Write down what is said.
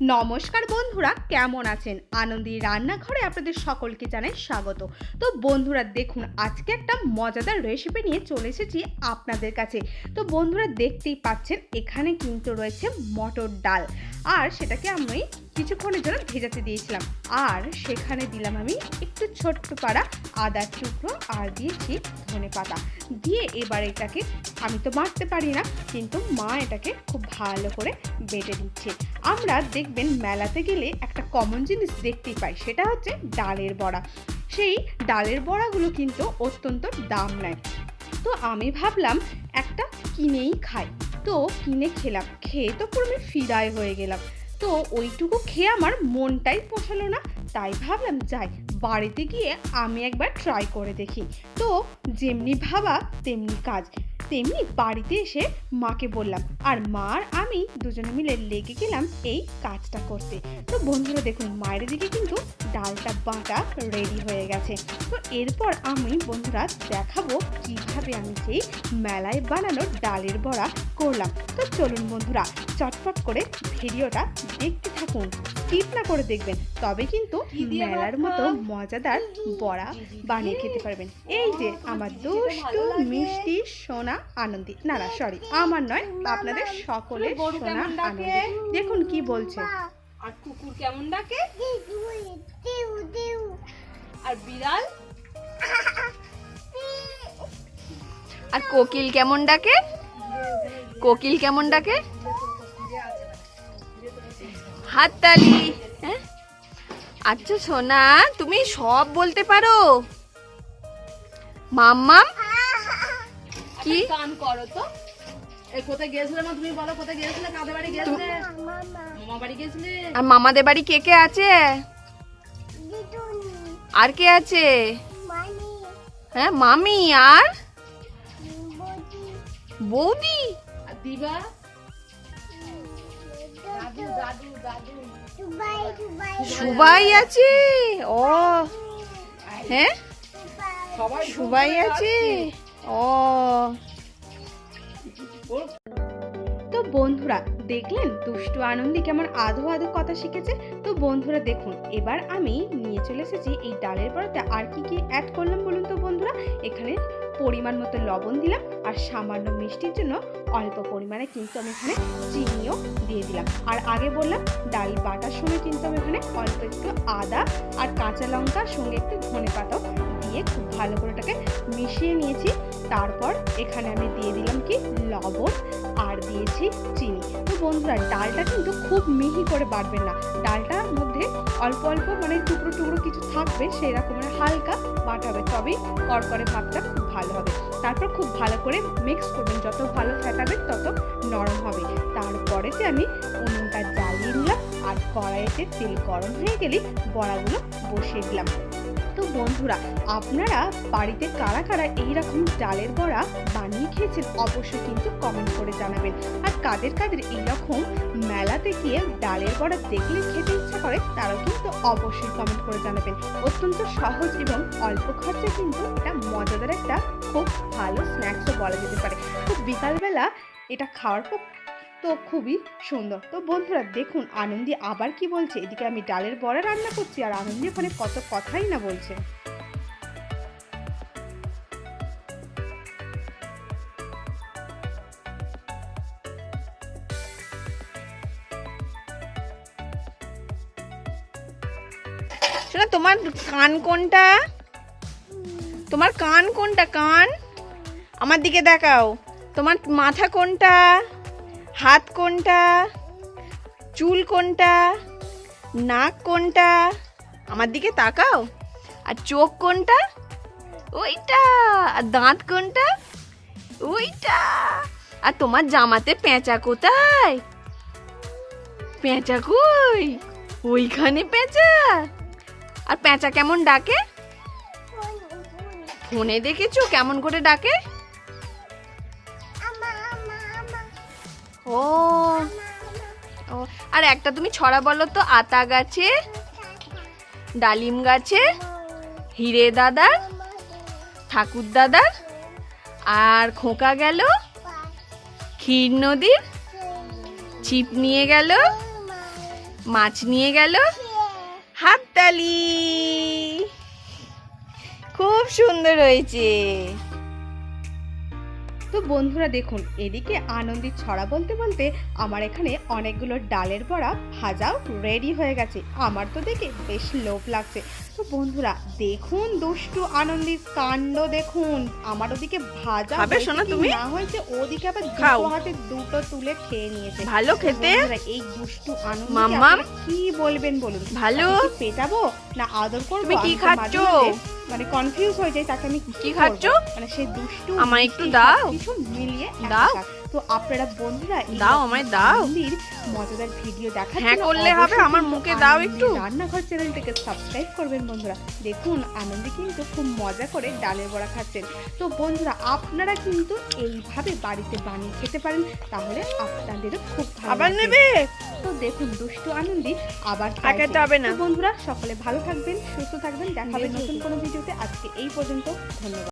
নমস্কার বন্ধুরা, কেমন আছেন? আনন্দী রান্নাঘরে আপনাদের সকলকে জানাই স্বাগত। তো বন্ধুরা দেখুন, আজকে একটা মজাদার রেসিপি নিয়ে চলে এসেছি আপনাদের কাছে। তো বন্ধুরা দেখতেই পাচ্ছেন, এখানে কিন্তু রয়েছে মটর ডাল, আর সেটাকে আমি কিছুক্ষণের জন্য ভেজাতে দিয়েছিলাম। আর সেখানে দিলাম আমি একটু ছোট্ট পাড়া আদার টুকরো, আর দিয়েছি ধনেপাতা দিয়ে এবার এটাকে, আমি তো বাটতে পারি না, কিন্তু মা এটাকে খুব ভালো করে বেটে দিচ্ছে। আমরা দেখবেন মেলাতে গেলে একটা কমন জিনিস দেখতেই পাই, সেটা হচ্ছে ডালের বড়া। সেই ডালের বড়াগুলো কিন্তু অত্যন্ত দাম নেয়। তো আমি ভাবলাম একটা কিনেই খাই। তো কিনে খেলাম, খেয়ে তো পুরো আমি ফিদায় হয়ে গেলাম। তো ওইটুকু খেয়ে আমার মনটাই পোষালো না, তাই ভাবলাম যাই বাড়িতে গিয়ে আমি একবার ট্রাই করে দেখি। তো যেমনি ভাবা তেমনি কাজ, তেমনি বাড়িতে এসে মাকে বললাম, আর মা আর আমি দুজনে মিলে লেগে গেলাম এই কাজটা করতে। তো বন্ধুরা দেখুন, মায়ের দিকে কিন্তু ডালটা বাটা রেডি হয়ে গেছে। তো এরপর আমি বন্ধুরা দেখাবো কিভাবে আমি সেই মেলায় বানানো ডালের বড়া করলাম। তো চলুন বন্ধুরা, চটপট করে ভিডিওটা দেখতে থাকুন, স্কিপ না করে দেখবেন, তবে কিন্তু মেলার মতো মজাদার বড়া বানিয়ে খেতে পারবেন। এই যে আমার দুষ্টু মিষ্টি সোনা আনন্দী, না না সরি, আমার নয়, আপনাদের সকলের সোনা আনন্দী। দেখুন কি বলছে। আর কুকুর কেমন ডাকে? আর বিড়াল? আর কোকিল কেমন ডাকে? কোকিল কেমন ডাকে? হাততালি। হ্যাঁ, আচ্ছা সোনা, তুমি সব বলতে পারো? মাম্মাম কি গান করো তো? এই কোথায় গিয়েছিলে মা? তুমি বলো, কোথায় গিয়েছিলে? কাদের বাড়ি গিয়েছিলে? মামা বাড়ি গিয়েছিলে? আর মামাদের বাড়ি কে কে আছে? আর কে আছে? হ্যাঁ, মামি আর বৌদি আর দিবা, সবাই আছে। ও হ্যাঁ, সবাই আছে। ও তো বন্ধুরা দেখলেন দুষ্টু আনন্দী কেমন আধো আধো কথা শিখেছে। তো বন্ধুরা দেখুন, এবার আমি নিয়ে চলে এসেছি এই ডালের বড়াতে আর কি কি অ্যাড করলাম বলুন তো বন্ধুরা। এখানে পরিমাণ মতো লবণ দিলাম, আর সামান্য মিষ্টির জন্য অল্প পরিমাণে কিন্তু আমি এখানে চিনিও দিয়ে দিলাম। আর আগে বললাম ডাল বাটার সময় কিন্তু আমি এখানে অল্প একটু আদা আর কাঁচা লঙ্কার সঙ্গে একটু ধনেপাতাও দিয়ে খুব ভালো করে এটাকে মিশিয়ে নিয়েছি। তারপর এখানে আমি দিয়ে দিলাম কি লবণ, আর দিয়েছি চিনি। তো বন্ধুরা ডালটা কিন্তু খুব মিহি করে বাটবেন না, ডালটার মধ্যে অল্প অল্প মানে টুকরো টুকরো কিছু থাকবে, সেই রকমের হালকা বাটাবে, তবেই করকরে ভাবটা খুব ভালো হবে। তারপর খুব ভালো করে মিক্স করবেন, যত ভালো ফেটাবেন তত নরম হবে। তারপরেতে আমি উনুনটা জ্বালিয়ে নিলাম, আর কড়াইতে তেল গরম হয়ে গেলে বড়াগুলো বসিয়ে দিলাম। তো বন্ধুরা আপনারা বাড়িতে কারা কারা এইরকম ডালের বড়া বানিয়ে খেয়েছেন অবশ্যই কিন্তু কমেন্ট করে জানাবেন। আর কাদের কাদের এইরকম মেলাতে গিয়ে ডালের বড়া দেখলে খেতে ইচ্ছা করে, তারাও কিন্তু অবশ্যই কমেন্ট করে জানাবেন। অত্যন্ত সহজ এবং অল্প খরচে কিন্তু এটা মজাদার একটা খুব ভালো স্ন্যাক্সও বলা যেতে পারে। তো বিকালবেলা এটা খাওয়ার পর তো খুবই সুন্দর। তো বন্ধুরা দেখুন আনন্দী আবার কি বলছে, এদিকে আমি ডালের বড়া রান্না করছি আর আনন্দী ওখানে কত কথাই না বলছে। শোনা, তোমার কান কোনটা? তোমার কান কোনটা? কান আমার দিকে দেখাও। তোমার মাথা কোনটা? হাত কোনটা? চুল কোনটা? নাক কোনটা? আমার দিকে তাকাও। আর চোখ কোনটা? ওইটা। আর দাঁত কোনটা? ওইটা। আর তোমার জামাতে পেঁচা কোথায়? পেঁচা কই? ওইখানে পেঁচা। আর পেঁচা কেমন ডাকে? ফোনে দেখেছো কেমন করে ডাকে? ও ও, আর একটা তুমি ছড়া বলো তো। আতা গাছে, ডালিম গাছে, হিরে দাদার, ঠাকুর দাদার, আর খোকা গেল ক্ষীর নদীর, ছিপ নিয়ে গেল মাছ নিয়ে গেল, হাততালি। খুব সুন্দর হয়েছে। তো বন্ধুরা দেখুন, এদিকে আনন্দের ছড়া বলতে বলতে আমার এখানে অনেকগুলো ডালের বড়া ভাজাও রেডি হয়ে গেছে। আমার তো দেখে বেশ লোভ লাগছে। তো বন্ধুরা দেখুন দুষ্টু আনন্দের কাণ্ড দেখুন। আমার ওদিকে ভাজা খাবে হয়েছে সোনা কি তুমি? না হয়েছে, ওদিকে আবার খাও। দুটো হাতে দুটো তুলে খেয়ে নিয়েছে। ভালো খেতে? বন্ধুরা, এই দুষ্টু আনন্দ মাম্মাম? কি বলবেন বলুন? ভালো? তাকে কি পেটাবো না আদর করবো? তুমি কি আমি তো খাচ্ছো? মাঝে মাঝে মানে কনফিউজ হয়ে যায় তাকে আমি কি করবো। খাচ্ছো? মানে সেই দুষ্টু আমায় একটু মিষ্টি দাও। সবকিছু মিলিয়ে দাও। একাকার। তো আপনারা বন্ধুরা দাও, আমায় দাও। আনন্দের মজাদার ভিডিও দেখার হ্যাঁ জন্য করলে হবে, অবশ্যই আমার কিন্তু মুখে দাও আনন্দের একটু। রান্নাঘর চ্যানেলটাকে সাবস্ক্রাইব করবেন বন্ধুরা। দেখুন আনন্দে কিন্তু খুব মজা করে ডালের বড়া খাচ্ছেন। তো বন্ধুরা আপনারা কিন্তু এইভাবে বাড়িতে বানিয়ে খেতে পারেন, তাহলে আপনাদেরও খুব ভালো আবার লাগবে। নেবে? তো দেখুন দুষ্টু আনন্দি আবার আর খেতে হবে না। তো বন্ধুরা সকলে ভালো থাকবেন, সুস্থ থাকবেন। দেখা হবে নতুন কোনো ভিডিওতে। আজকে এই পর্যন্ত, ধন্যবাদ।